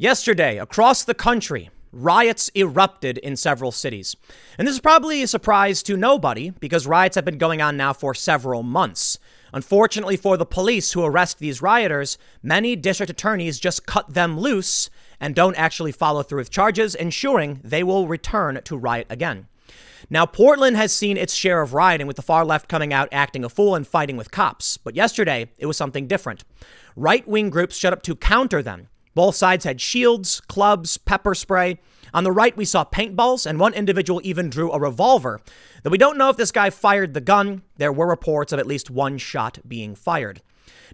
Yesterday, across the country, riots erupted in several cities. And this is probably a surprise to nobody because riots have been going on now for several months. Unfortunately for the police who arrest these rioters, many district attorneys just cut them loose and don't actually follow through with charges, ensuring they will return to riot again. Now, Portland has seen its share of rioting, with the far left coming out acting a fool and fighting with cops. But yesterday, it was something different. Right-wing groups showed up to counter them. Both sides had shields, clubs, pepper spray. On the right, we saw paintballs, and one individual even drew a revolver. Though we don't know if this guy fired the gun, there were reports of at least one shot being fired.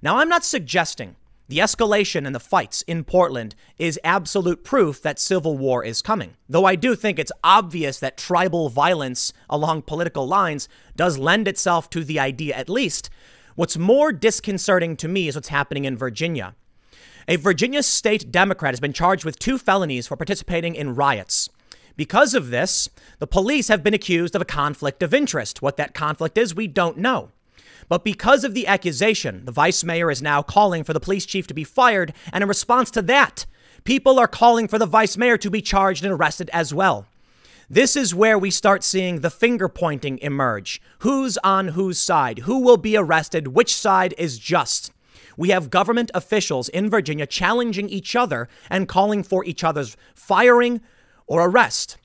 Now, I'm not suggesting the escalation in the fights in Portland is absolute proof that civil war is coming, though I do think it's obvious that tribal violence along political lines does lend itself to the idea at least. What's more disconcerting to me is what's happening in Virginia. A Virginia state Democrat has been charged with 2 felonies for participating in riots. Because of this, the police have been accused of a conflict of interest. What that conflict is, we don't know. But because of the accusation, the vice mayor is now calling for the police chief to be fired. And in response to that, people are calling for the vice mayor to be charged and arrested as well. This is where we start seeing the finger pointing emerge. Who's on whose side? Who will be arrested? Which side is just? We have government officials in Virginia challenging each other and calling for each other's firing or arrest.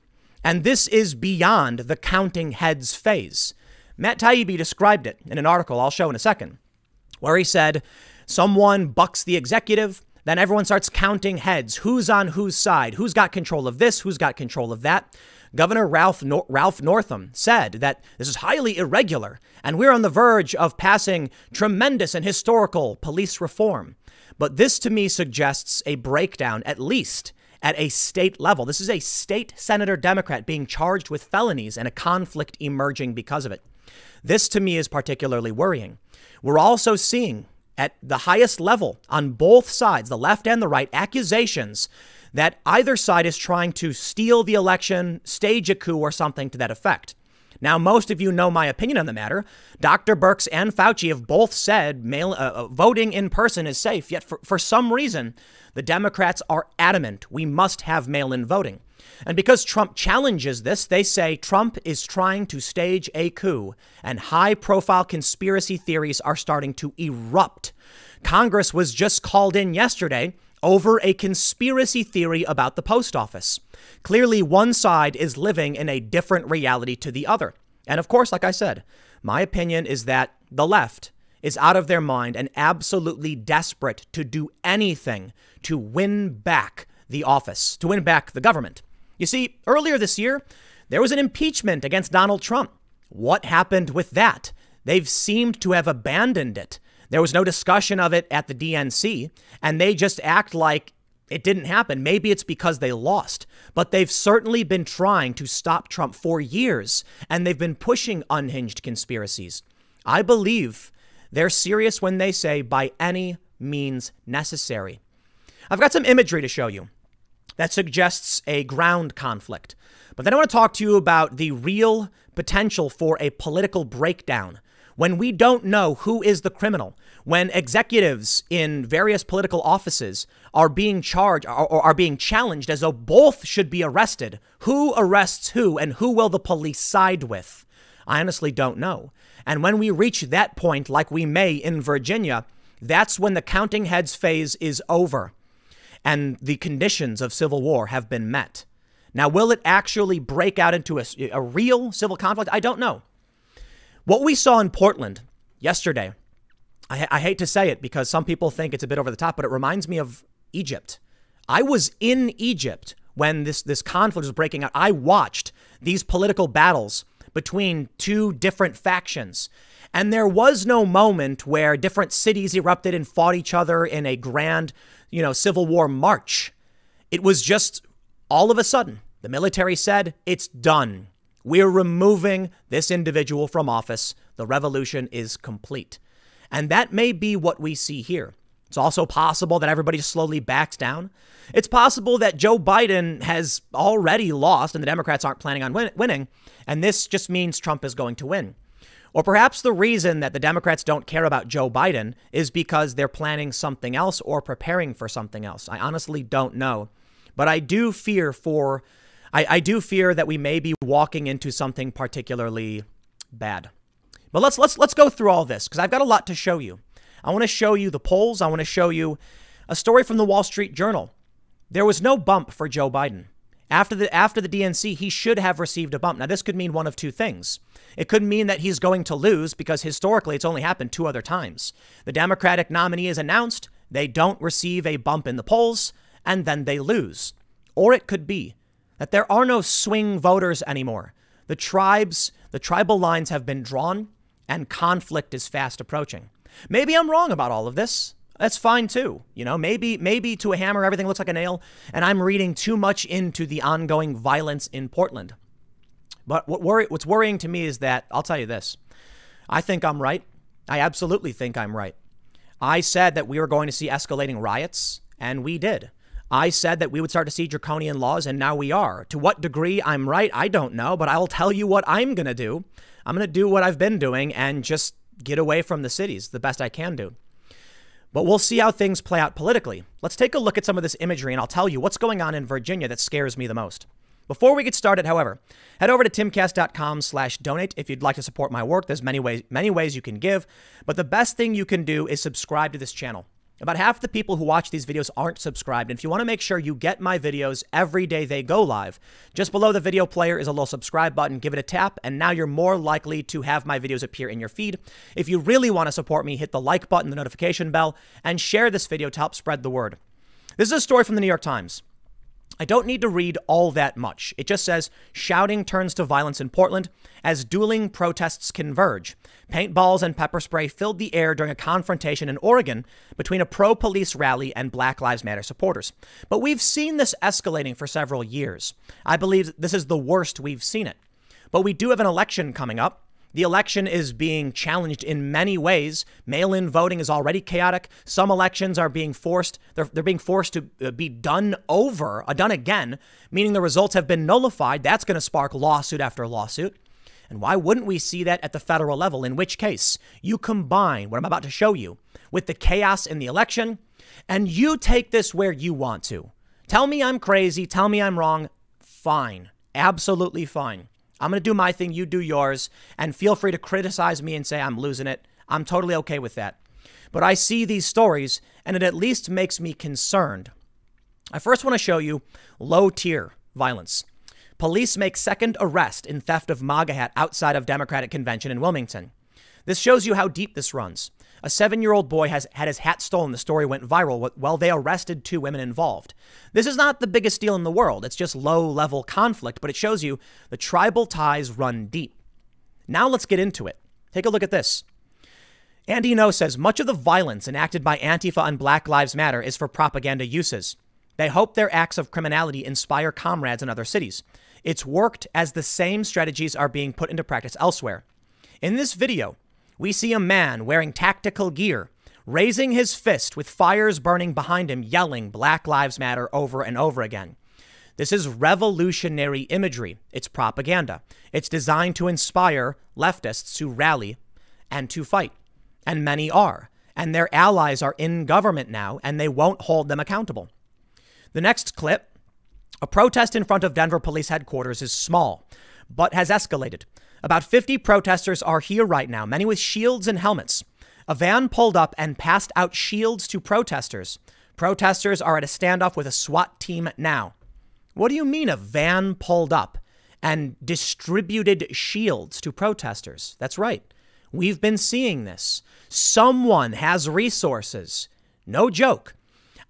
And this is beyond the counting heads phase. Matt Taibbi described it in an article I'll show in a second, where he said someone bucks the executive, then everyone starts counting heads. Who's on whose side? Who's got control of this? Who's got control of that? Governor Ralph Northam said that this is highly irregular and we're on the verge of passing tremendous and historical police reform. But this to me suggests a breakdown, at least at a state level. This is a state senator Democrat being charged with felonies and a conflict emerging because of it. This to me is particularly worrying. We're also seeing at the highest level on both sides, the left and the right, accusations that either side is trying to steal the election, stage a coup, or something to that effect. Now, most of you know my opinion on the matter. Dr. Birx and Fauci have both said voting in person is safe, yet for some reason, the Democrats are adamant we must have mail-in voting. And because Trump challenges this, they say Trump is trying to stage a coup, and high-profile conspiracy theories are starting to erupt. Congress was just called in yesterday over a conspiracy theory about the post office. Clearly, one side is living in a different reality to the other. And of course, like I said, my opinion is that the left is out of their mind and absolutely desperate to do anything to win back the office, to win back the government. You see, earlier this year, there was an impeachment against Donald Trump. What happened with that? They've seemed to have abandoned it. There was no discussion of it at the DNC, and they just act like it didn't happen. Maybe it's because they lost, but they've certainly been trying to stop Trump for years, and they've been pushing unhinged conspiracies. I believe they're serious when they say by any means necessary. I've got some imagery to show you that suggests a ground conflict, but then I want to talk to you about the real potential for a political breakdown. When we don't know who is the criminal, when executives in various political offices are being charged or are being challenged as though both should be arrested, who arrests who and who will the police side with? I honestly don't know. And when we reach that point, like we may in Virginia, that's when the counting heads phase is over and the conditions of civil war have been met. Now, will it actually break out into a real civil conflict? I don't know. What we saw in Portland yesterday, I hate to say it because some people think it's a bit over the top, but it reminds me of Egypt. I was in Egypt when this conflict was breaking out. I watched these political battles between 2 different factions. And there was no moment where different cities erupted and fought each other in a grand, Civil War march. It was just all of a sudden, the military said, it's done. We're removing this individual from office. The revolution is complete. And that may be what we see here. It's also possible that everybody slowly backs down. It's possible that Joe Biden has already lost and the Democrats aren't planning on winning. And this just means Trump is going to win. Or perhaps the reason that the Democrats don't care about Joe Biden is because they're planning something else or preparing for something else. I honestly don't know. But I do fear that we may be walking into something particularly bad. But let's go through all this because I've got a lot to show you. I want to show you the polls. I want to show you a story from the Wall Street Journal. There was no bump for Joe Biden. After the DNC, he should have received a bump. Now, this could mean one of two things. It could mean that he's going to lose because historically it's only happened 2 other times. The Democratic nominee is announced, they don't receive a bump in the polls, and then they lose. Or it could be that there are no swing voters anymore. The tribal lines have been drawn and conflict is fast approaching. Maybe I'm wrong about all of this. That's fine too. You know, maybe to a hammer, everything looks like a nail and I'm reading too much into the ongoing violence in Portland. But what's worrying to me is that I'll tell you this. I think I'm right. I absolutely think I'm right. I said that we were going to see escalating riots and we did. I said that we would start to see draconian laws and now we are. To what degree I'm right, I don't know, but I'll tell you what I'm going to do. I'm going to do what I've been doing and just get away from the cities the best I can do. But we'll see how things play out politically. Let's take a look at some of this imagery and I'll tell you what's going on in Virginia that scares me the most. Before we get started, however, head over to timcast.com/donate if you'd like to support my work. There's many ways you can give, but the best thing you can do is subscribe to this channel. About half the people who watch these videos aren't subscribed. And if you want to make sure you get my videos every day they go live, just below the video player is a little subscribe button. Give it a tap, and now you're more likely to have my videos appear in your feed. If you really want to support me, hit the like button, the notification bell, and share this video to help spread the word. This is a story from the New York Times. I don't need to read all that much. It just says, shouting turns to violence in Portland as dueling protests converge. Paintballs and pepper spray filled the air during a confrontation in Oregon between a pro-police rally and Black Lives Matter supporters. But we've seen this escalating for several years. I believe this is the worst we've seen it. But we do have an election coming up. The election is being challenged in many ways. Mail-in voting is already chaotic. Some elections are being forced. They're being forced to be done again, meaning the results have been nullified. That's going to spark lawsuit after lawsuit. And why wouldn't we see that at the federal level? In which case, you combine what I'm about to show you with the chaos in the election, and you take this where you want to. Tell me I'm crazy. Tell me I'm wrong. Fine. Absolutely fine. I'm going to do my thing, you do yours, and feel free to criticize me and say I'm losing it. I'm totally okay with that. But I see these stories, and it at least makes me concerned. I first want to show you low-tier violence. Police make second arrest in theft of MAGA hat outside of Democratic convention in Wilmington. This shows you how deep this runs. A 7-year-old boy has had his hat stolen. The story went viral while they arrested 2 women involved. This is not the biggest deal in the world. It's just low-level conflict, but it shows you the tribal ties run deep. Now let's get into it. Take a look at this. Andy No says much of the violence enacted by Antifa and Black Lives Matter is for propaganda uses. They hope their acts of criminality inspire comrades in other cities. It's worked as the same strategies are being put into practice elsewhere. In this video, we see a man wearing tactical gear, raising his fist with fires burning behind him, yelling Black Lives Matter over and over again. This is revolutionary imagery. It's propaganda. It's designed to inspire leftists to rally and to fight. And many are. And their allies are in government now, and they won't hold them accountable. The next clip, a protest in front of Denver police headquarters is small, but has escalated. About 50 protesters are here right now, many with shields and helmets. A van pulled up and passed out shields to protesters. Protesters are at a standoff with a SWAT team now. What do you mean a van pulled up and distributed shields to protesters? That's right. We've been seeing this. Someone has resources. No joke.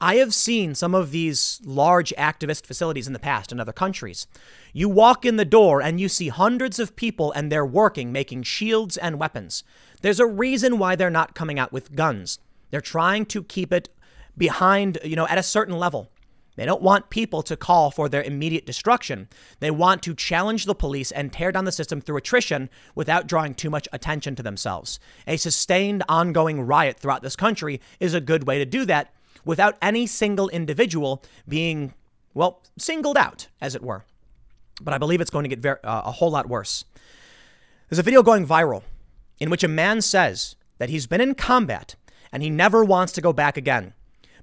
I have seen some of these large activist facilities in the past in other countries. You walk in the door and you see hundreds of people and they're working, making shields and weapons. There's a reason why they're not coming out with guns. They're trying to keep it behind, at a certain level. They don't want people to call for their immediate destruction. They want to challenge the police and tear down the system through attrition without drawing too much attention to themselves. A sustained, ongoing riot throughout this country is a good way to do that, without any single individual being, singled out, as it were. But I believe it's going to get a whole lot worse. There's a video going viral in which a man says that he's been in combat and he never wants to go back again.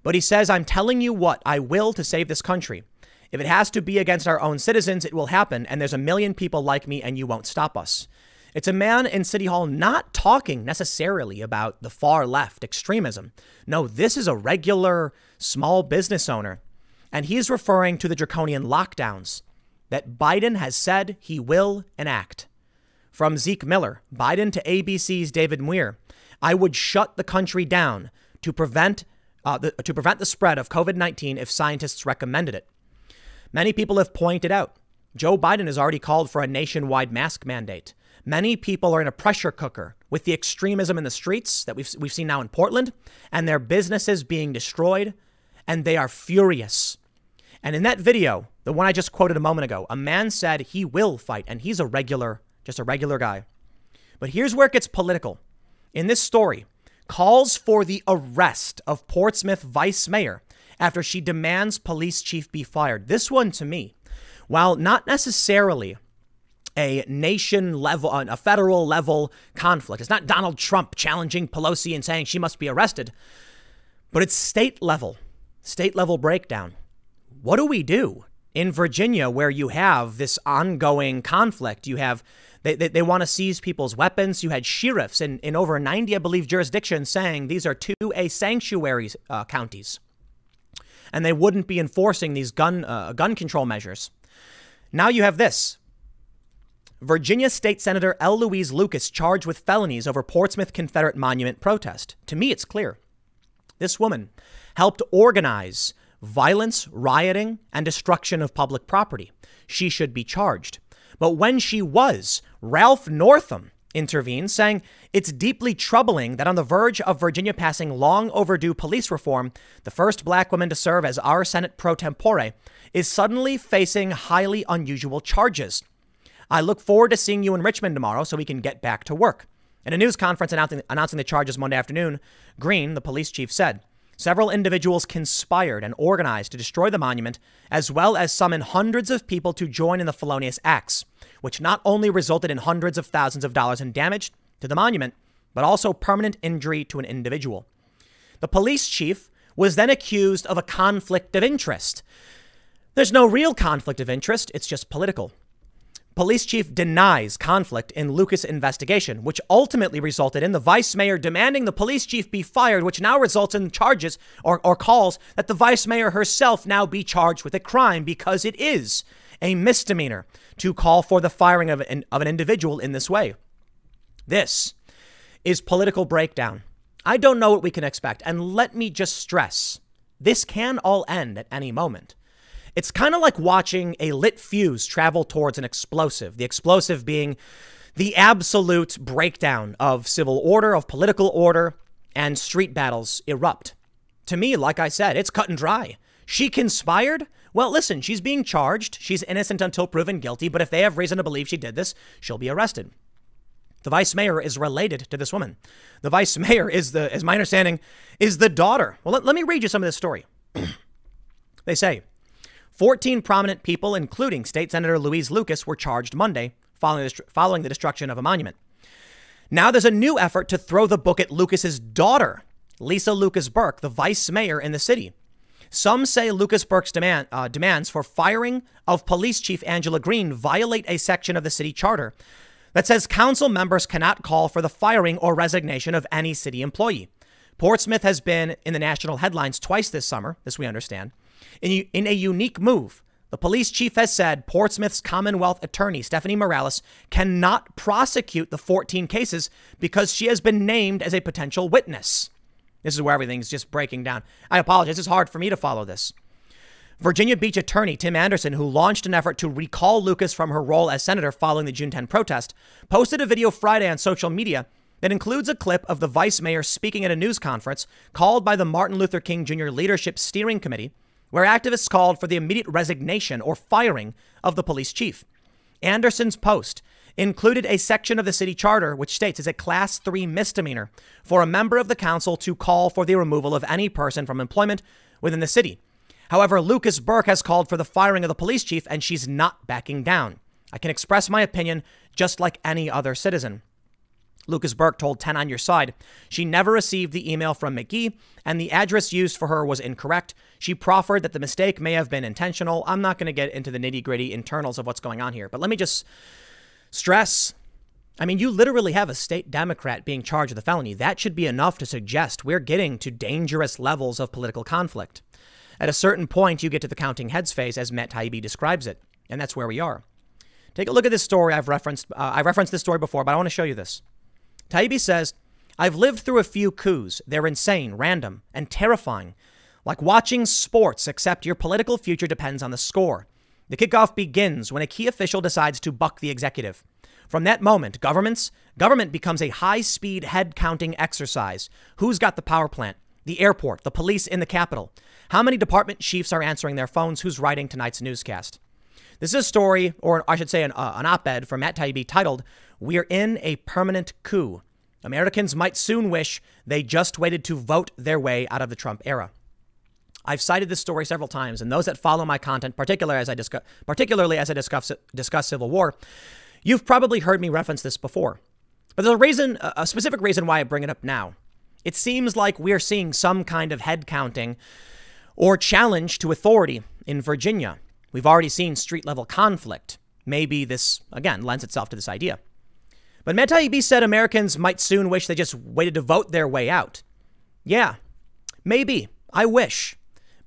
But he says, I'm telling you what, I will to save this country. If it has to be against our own citizens, it will happen. And there's a million people like me and you won't stop us. It's a man in City Hall not talking necessarily about the far left extremism. No, this is a regular small business owner. And he's referring to the draconian lockdowns that Biden has said he will enact. From Zeke Miller, Biden to ABC's David Muir, I would shut the country down to prevent the spread of COVID-19 if scientists recommended it. Many people have pointed out Joe Biden has already called for a nationwide mask mandate. Many people are in a pressure cooker with the extremism in the streets that we've seen now in Portland and their businesses being destroyed, and they are furious. And in that video, the one I just quoted a moment ago, a man said he will fight, and he's just a regular guy. But here's where it gets political. In this story, calls for the arrest of Portsmouth vice mayor after she demands police chief be fired. This one, to me, while not necessarily a nation level, a federal level conflict, it's not Donald Trump challenging Pelosi and saying she must be arrested, but it's state level breakdown. What do we do in Virginia where you have this ongoing conflict? You have they want to seize people's weapons. You had sheriffs in over 90, I believe, jurisdictions saying these are 2A sanctuary counties, and they wouldn't be enforcing these gun control measures. Now you have this. Virginia State Senator L. Louise Lucas charged with felonies over Portsmouth Confederate Monument protest. To me, it's clear. This woman helped organize violence, rioting, and destruction of public property. She should be charged. But when she was, Ralph Northam intervened, saying it's deeply troubling that on the verge of Virginia passing long overdue police reform, the first black woman to serve as our Senate pro tempore is suddenly facing highly unusual charges. I look forward to seeing you in Richmond tomorrow so we can get back to work. In a news conference announcing the charges Monday afternoon, Green, the police chief, said several individuals conspired and organized to destroy the monument, as well as summon hundreds of people to join in the felonious acts, which not only resulted in hundreds of thousands of dollars in damage to the monument, but also permanent injury to an individual. The police chief was then accused of a conflict of interest. There's no real conflict of interest. It's just political. Police chief denies conflict in Lucas' investigation, which ultimately resulted in the vice mayor demanding the police chief be fired, which now results in charges or calls that the vice mayor herself now be charged with a crime because it is a misdemeanor to call for the firing of an individual in this way. This is political breakdown. I don't know what we can expect. And let me just stress, this can all end at any moment. It's kind of like watching a lit fuse travel towards an explosive, the explosive being the absolute breakdown of civil order, of political order, and street battles erupt. To me, like I said, it's cut and dry. She conspired? Well, listen, she's being charged. She's innocent until proven guilty, but if they have reason to believe she did this, she'll be arrested. The vice mayor is related to this woman. The vice mayor is as my understanding, is the daughter. Well, let me read you some of this story. They say 14 prominent people, including State Senator Louise Lucas, were charged Monday following the destruction of a monument. Now there's a new effort to throw the book at Lucas's daughter, Lisa Lucas Burke, the vice mayor in the city. Some say Lucas Burke's demands for firing of police chief Angela Green violate a section of the city charter that says council members cannot call for the firing or resignation of any city employee. Portsmouth has been in the national headlines twice this summer, this we understand. In a unique move, the police chief has said Portsmouth's Commonwealth attorney, Stephanie Morales, cannot prosecute the 14 cases because she has been named as a potential witness. This is where everything's just breaking down. I apologize. It's hard for me to follow this. Virginia Beach attorney Tim Anderson, who launched an effort to recall Lucas from her role as senator following the June 10 protest, posted a video Friday on social media that includes a clip of the vice mayor speaking at a news conference called by the Martin Luther King Jr. Leadership Steering Committee, where activists called for the immediate resignation or firing of the police chief. Anderson's post included a section of the city charter which states it's a class 3 misdemeanor for a member of the council to call for the removal of any person from employment within the city. However, Lucas Burke has called for the firing of the police chief, and she's not backing down. I can express my opinion just like any other citizen. Lucas Burke told 10 on Your Side she never received the email from McGee and the address used for her was incorrect. She proffered that the mistake may have been intentional. I'm not going to get into the nitty-gritty internals of what's going on here, but let me just stress. I mean, you literally have a state Democrat being charged with a felony. That should be enough to suggest we're getting to dangerous levels of political conflict. At a certain point, you get to the counting heads phase, as Matt Taibbi describes it, and that's where we are. Take a look at this story I've referenced. I referenced this story before, but I want to show you this. Taibbi says, I've lived through a few coups. They're insane, random, and terrifying. Like watching sports, except your political future depends on the score. The kickoff begins when a key official decides to buck the executive. From that moment, government becomes a high-speed head-counting exercise. Who's got the power plant, the airport, the police in the Capitol? How many department chiefs are answering their phones? Who's writing tonight's newscast? This is a story, or I should say an op-ed from Matt Taibbi titled, We're in a Permanent Coup. Americans might soon wish they just waited to vote their way out of the Trump era. I've cited this story several times, and those that follow my content, particularly as I discuss Civil War, you've probably heard me reference this before. But there's a specific reason why I bring it up now. It seems like we're seeing some kind of head counting or challenge to authority in Virginia. We've already seen street-level conflict. Maybe this, again, lends itself to this idea. But Matt Taibbi said Americans might soon wish they just waited to vote their way out. Yeah, maybe. I wish.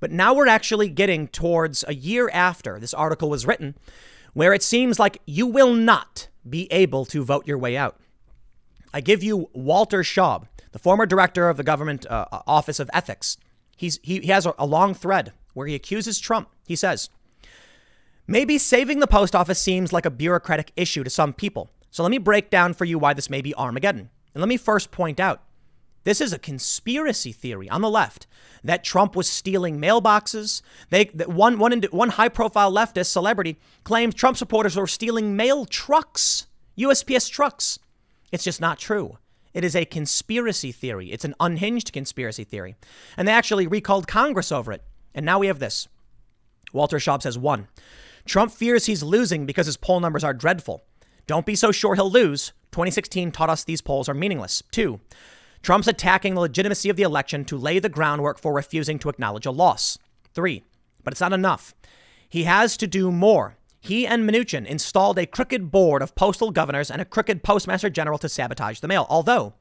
But now we're actually getting towards a year after this article was written, where it seems like you will not be able to vote your way out. I give you Walter Schaub, the former director of the government Office of Ethics. He has a long thread where he accuses Trump. He says, maybe saving the post office seems like a bureaucratic issue to some people. So let me break down for you why this may be Armageddon. And let me first point out, this is a conspiracy theory on the left that Trump was stealing mailboxes. One high-profile leftist celebrity claimed Trump supporters were stealing mail trucks, USPS trucks. It's just not true. It is a conspiracy theory. It's an unhinged conspiracy theory. And they actually recalled Congress over it. And now we have this. Walter Schaub says, 1. Trump fears he's losing because his poll numbers are dreadful. Don't be so sure he'll lose. 2016 taught us these polls are meaningless. 2. Trump's attacking the legitimacy of the election to lay the groundwork for refusing to acknowledge a loss. 3. But it's not enough. He has to do more. He and Mnuchin installed a crooked board of postal governors and a crooked postmaster general to sabotage the mail. Although,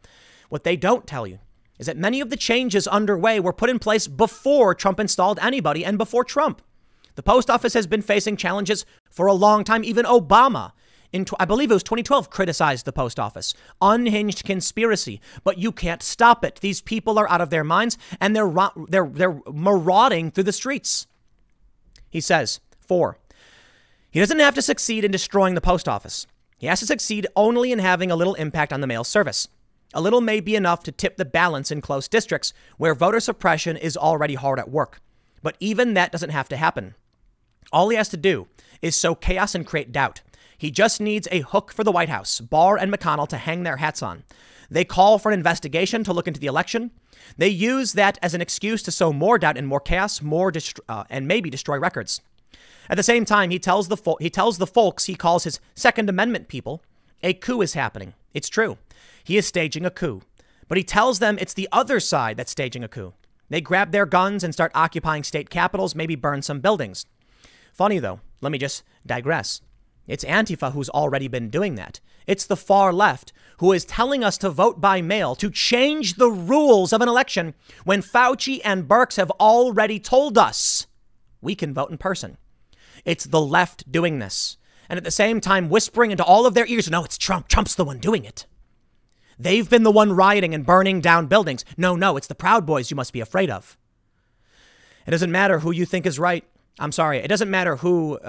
what they don't tell you is that many of the changes underway were put in place before Trump installed anybody and before Trump. The post office has been facing challenges for a long time. Even Obama, I believe it was 2012, criticized the post office. Unhinged conspiracy, but you can't stop it. These people are out of their minds and they're marauding through the streets. He says, 4. He doesn't have to succeed in destroying the post office. He has to succeed only in having a little impact on the mail service. A little may be enough to tip the balance in close districts where voter suppression is already hard at work. But even that doesn't have to happen. All he has to do is sow chaos and create doubt. He just needs a hook for the White House, Barr and McConnell to hang their hats on. They call for an investigation to look into the election. They use that as an excuse to sow more doubt and more chaos, and maybe destroy records. At the same time, he tells the folks he calls his Second Amendment people, a coup is happening. It's true. He is staging a coup. But he tells them it's the other side that's staging a coup. They grab their guns and start occupying state capitals, maybe burn some buildings. Funny, though. Let me just digress. It's Antifa who's already been doing that. It's the far left who is telling us to vote by mail to change the rules of an election when Fauci and Birx have already told us we can vote in person. It's the left doing this. And at the same time, whispering into all of their ears, no, it's Trump. Trump's the one doing it. They've been the one rioting and burning down buildings. No, it's the Proud Boys you must be afraid of. It doesn't matter who you think is right. I'm sorry. It doesn't matter who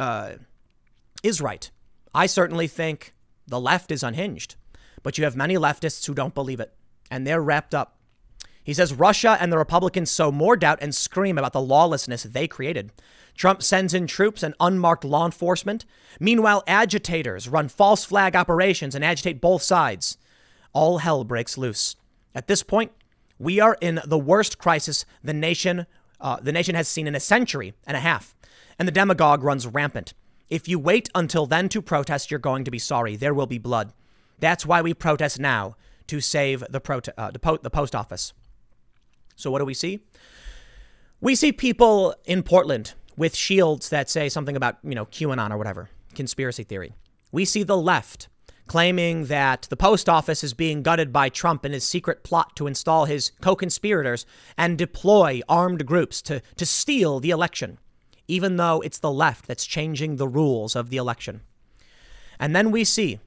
is right. I certainly think the left is unhinged. But you have many leftists who don't believe it. And they're wrapped up. He says Russia and the Republicans sow more doubt and scream about the lawlessness they created. Trump sends in troops and unmarked law enforcement. Meanwhile, agitators run false flag operations and agitate both sides. All hell breaks loose. At this point, we are in the worst crisis the nation has seen in a century and a half. And the demagogue runs rampant. If you wait until then to protest, you're going to be sorry. There will be blood. That's why we protest now. to save the post office. So what do we see? We see people in Portland with shields that say something about, QAnon or whatever, conspiracy theory. We see the left claiming that the post office is being gutted by Trump in his secret plot to install his co-conspirators and deploy armed groups to steal the election, even though it's the left that's changing the rules of the election. And then we see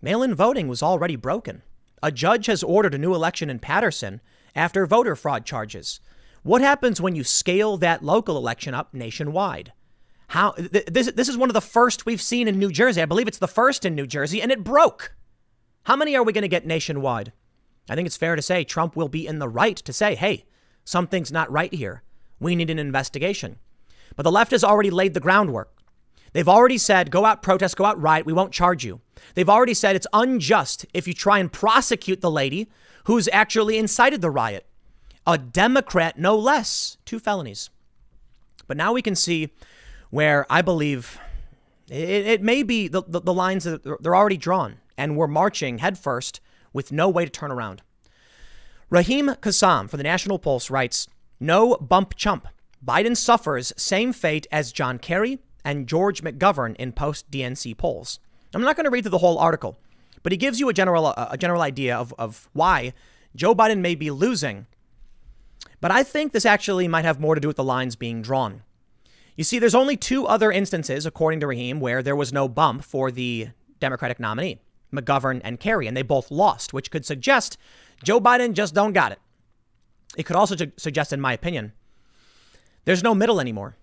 mail-in voting was already broken. A judge has ordered a new election in Patterson after voter fraud charges. What happens when you scale that local election up nationwide? This is one of the first we've seen in New Jersey. I believe it's the first in New Jersey, and it broke. How many are we going to get nationwide? I think it's fair to say Trump will be in the right to say, hey, something's not right here. We need an investigation. But the left has already laid the groundwork. They've already said, go out, protest, go out, riot. We won't charge you. They've already said it's unjust if you try and prosecute the lady who's actually incited the riot. A Democrat, no less, 2 felonies. But now we can see where I believe it may be the lines that they're already drawn, and we're marching headfirst with no way to turn around. Raheem Kassam for the National Pulse writes, no bump chump. Biden suffers same fate as John Kerry and George McGovern in post-DNC polls. I'm not going to read through the whole article, but he gives you a general idea of why Joe Biden may be losing. But I think this actually might have more to do with the lines being drawn. You see, there's only 2 other instances, according to Raheem, where there was no bump for the Democratic nominee, McGovern and Kerry, and they both lost, which could suggest Joe Biden just don't got it. It could also suggest, in my opinion, there's no middle anymore.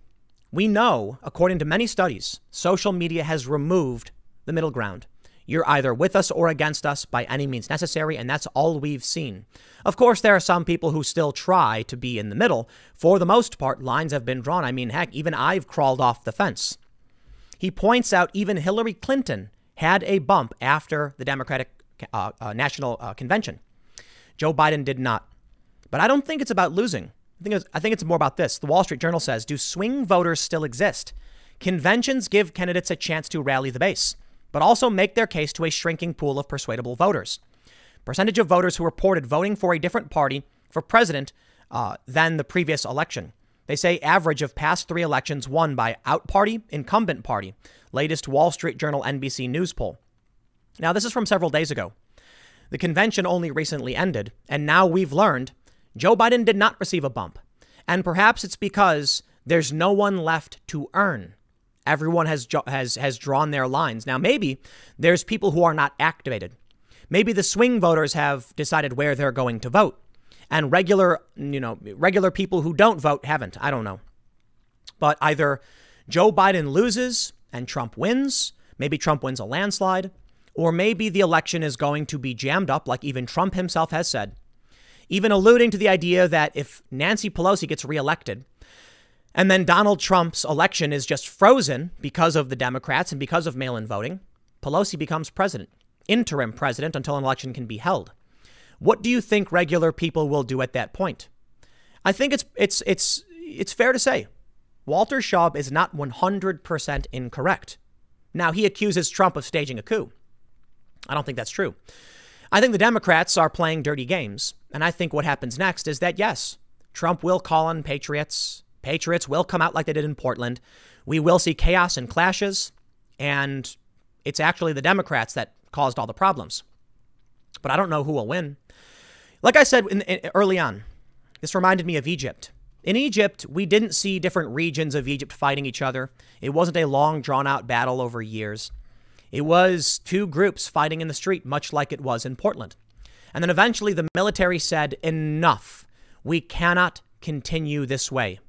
We know, according to many studies, social media has removed the middle ground. You're either with us or against us by any means necessary, and that's all we've seen. Of course, there are some people who still try to be in the middle. For the most part, lines have been drawn. I mean, heck, even I've crawled off the fence. He points out even Hillary Clinton had a bump after the Democratic National Convention. Joe Biden did not. But I don't think it's about losing. I think it's more about this. The Wall Street Journal says, do swing voters still exist? Conventions give candidates a chance to rally the base, but also make their case to a shrinking pool of persuadable voters. Percentage of voters who reported voting for a different party for president than the previous election. They say average of past 3 elections won by out party, incumbent party. Latest Wall Street Journal NBC News poll. Now, this is from several days ago. The convention only recently ended, and now we've learned Joe Biden did not receive a bump. And perhaps it's because there's no one left to earn. Everyone has drawn their lines. Now, maybe there's people who are not activated. Maybe the swing voters have decided where they're going to vote. And regular people who don't vote haven't. I don't know. But either Joe Biden loses and Trump wins. Maybe Trump wins a landslide. Or maybe the election is going to be jammed up, like even Trump himself has said. Even alluding to the idea that if Nancy Pelosi gets reelected, and then Donald Trump's election is just frozen because of the Democrats and because of mail-in voting, Pelosi becomes president, interim president until an election can be held. What do you think regular people will do at that point? I think it's fair to say Walter Shaub is not 100% incorrect. Now, he accuses Trump of staging a coup. I don't think that's true. I think the Democrats are playing dirty games. And I think what happens next is that, yes, Trump will call on patriots. Patriots will come out like they did in Portland. We will see chaos and clashes. And it's actually the Democrats that caused all the problems. But I don't know who will win. Like I said early on, this reminded me of Egypt. In Egypt, we didn't see different regions of Egypt fighting each other. It wasn't a long, drawn-out battle over years. It was 2 groups fighting in the street, much like it was in Portland. And then eventually the military said, enough. We cannot continue this way.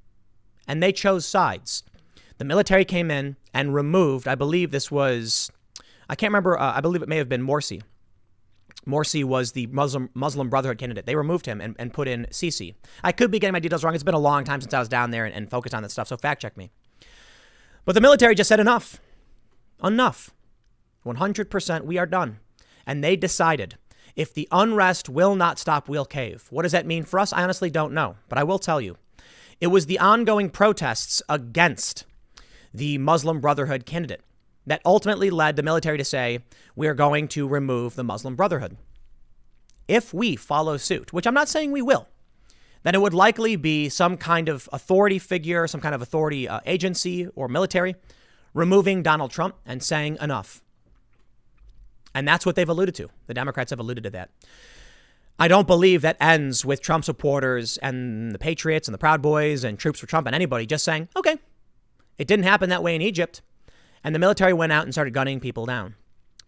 And they chose sides. The military came in and removed, I believe this was, I can't remember, I believe it may have been Morsi. Morsi was the Muslim Brotherhood candidate. They removed him and put in Sisi. I could be getting my details wrong. It's been a long time since I was down there and focused on this stuff, so fact check me. But the military just said enough. Enough. 100%, we are done. And they decided if the unrest will not stop, we'll cave. What does that mean for us? I honestly don't know, but I will tell you. It was the ongoing protests against the Muslim Brotherhood candidate that ultimately led the military to say, we're going to remove the Muslim Brotherhood. if we follow suit, which I'm not saying we will, then it would likely be some kind of authority figure, some kind of authority agency or military removing Donald Trump and saying enough. And that's what they've alluded to. The Democrats have alluded to that. I don't believe that ends with Trump supporters and the Patriots and the Proud Boys and Troops for Trump and anybody just saying, okay, it didn't happen that way in Egypt. And the military went out and started gunning people down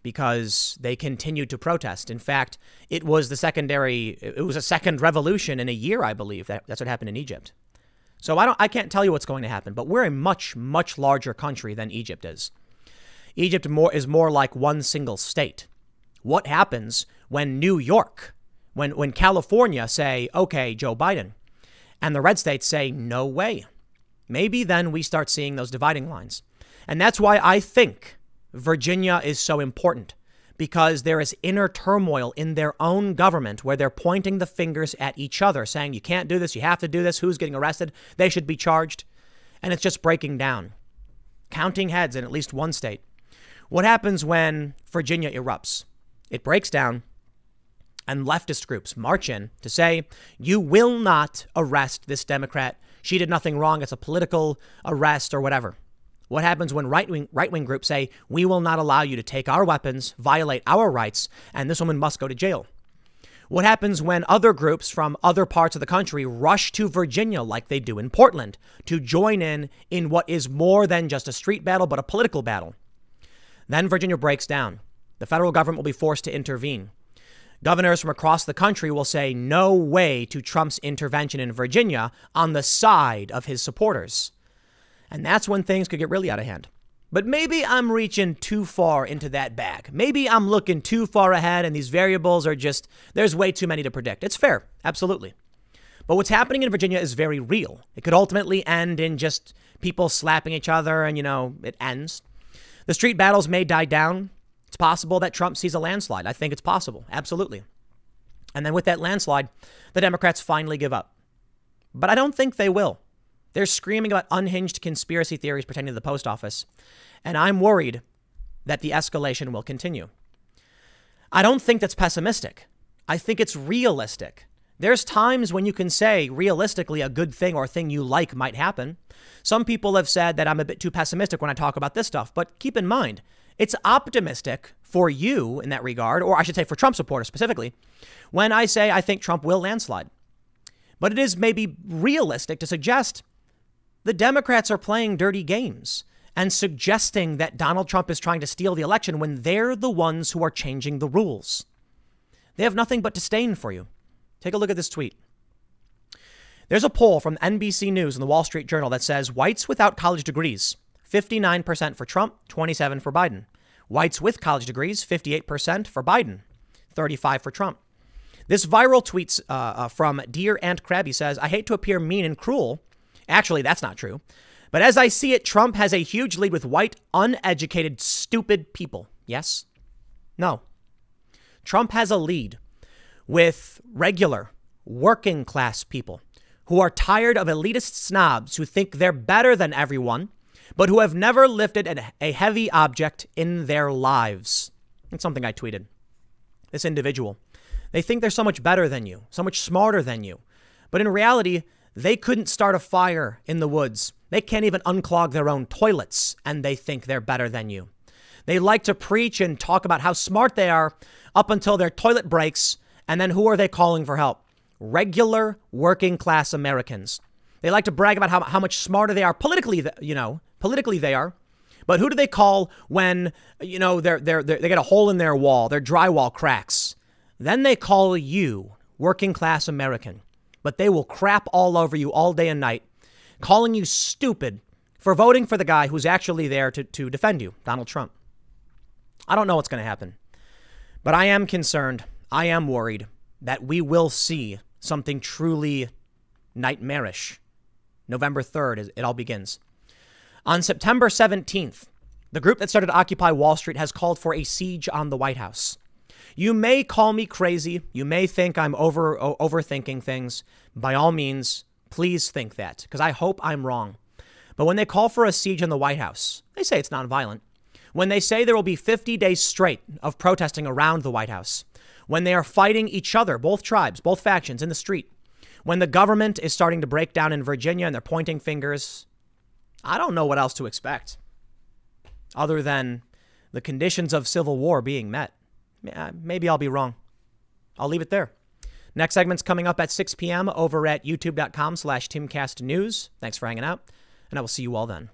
because they continued to protest. In fact, it was a second revolution in a year, I believe. That's what happened in Egypt. So I can't tell you what's going to happen, but we're a much, much larger country than Egypt is. Egypt is more like one single state. What happens when New York, when California say, okay, Joe Biden, and the red states say, no way? Maybe then we start seeing those dividing lines. And that's why I think Virginia is so important, because there is inner turmoil in their own government where they're pointing the fingers at each other, saying, you can't do this, you have to do this, who's getting arrested, they should be charged. And it's just breaking down, counting heads in at least one state. What happens when Virginia erupts? It breaks down, and leftist groups march in to say, you will not arrest this Democrat. She did nothing wrong. It's a political arrest or whatever. What happens when right-wing groups say, we will not allow you to take our weapons, violate our rights, and this woman must go to jail? What happens when other groups from other parts of the country rush to Virginia like they do in Portland to join in what is more than just a street battle, but a political battle? Then Virginia breaks down. The federal government will be forced to intervene. Governors from across the country will say no way to Trump's intervention in Virginia on the side of his supporters. And that's when things could get really out of hand. But maybe I'm reaching too far into that bag. Maybe I'm looking too far ahead and these variables are just, there's way too many to predict. It's fair. Absolutely. But what's happening in Virginia is very real. It could ultimately end in just people slapping each other and, it ends. The street battles may die down. It's possible that Trump sees a landslide. I think it's possible. Absolutely. And then with that landslide, the Democrats finally give up. But I don't think they will. They're screaming about unhinged conspiracy theories pertaining to the post office. And I'm worried that the escalation will continue. I don't think that's pessimistic. I think it's realistic. There's times when you can say realistically a good thing or a thing you like might happen. Some people have said that I'm a bit too pessimistic when I talk about this stuff. But keep in mind, it's optimistic for you in that regard, or I should say for Trump supporters specifically, when I say I think Trump will landslide. But it is maybe realistic to suggest the Democrats are playing dirty games and suggesting that Donald Trump is trying to steal the election when they're the ones who are changing the rules. They have nothing but disdain for you. Take a look at this tweet. There's a poll from NBC News and the Wall Street Journal that says whites without college degrees, 59% for Trump, 27% for Biden. Whites with college degrees, 58% for Biden, 35% for Trump. This viral tweet from Dear Aunt Krabby says, I hate to appear mean and cruel. Actually, that's not true. But as I see it, Trump has a huge lead with white, uneducated, stupid people. Yes? No. Trump has a lead with regular, working class people who are tired of elitist snobs who think they're better than everyone, but who have never lifted a heavy object in their lives. It's something I tweeted. This individual. They think they're so much better than you, so much smarter than you. But in reality, they couldn't start a fire in the woods. They can't even unclog their own toilets, and they think they're better than you. They like to preach and talk about how smart they are up until their toilet breaks, and then who are they calling for help? Regular working class Americans. They like to brag about how much smarter they are politically, politically they are. But who do they call when, they get a hole in their wall, their drywall cracks? Then they call you, working class American. But they will crap all over you all day and night, calling you stupid for voting for the guy who's actually there to defend you, Donald Trump. I don't know what's going to happen, but I am concerned. I am worried that we will see something truly nightmarish. November 3rd, it all begins. On September 17th, the group that started to Occupy Wall Street has called for a siege on the White House. You may call me crazy. You may think I'm overthinking things. By all means, please think that, because I hope I'm wrong. But when they call for a siege on the White House, they say it's nonviolent. When they say there will be 50 days straight of protesting around the White House, when they are fighting each other, both tribes, both factions in the street, when the government is starting to break down in Virginia and they're pointing fingers, I don't know what else to expect other than the conditions of civil war being met. Maybe I'll be wrong. I'll leave it there. Next segment's coming up at 6 p.m. over at youtube.com/TimCastNews. Thanks for hanging out, and I will see you all then.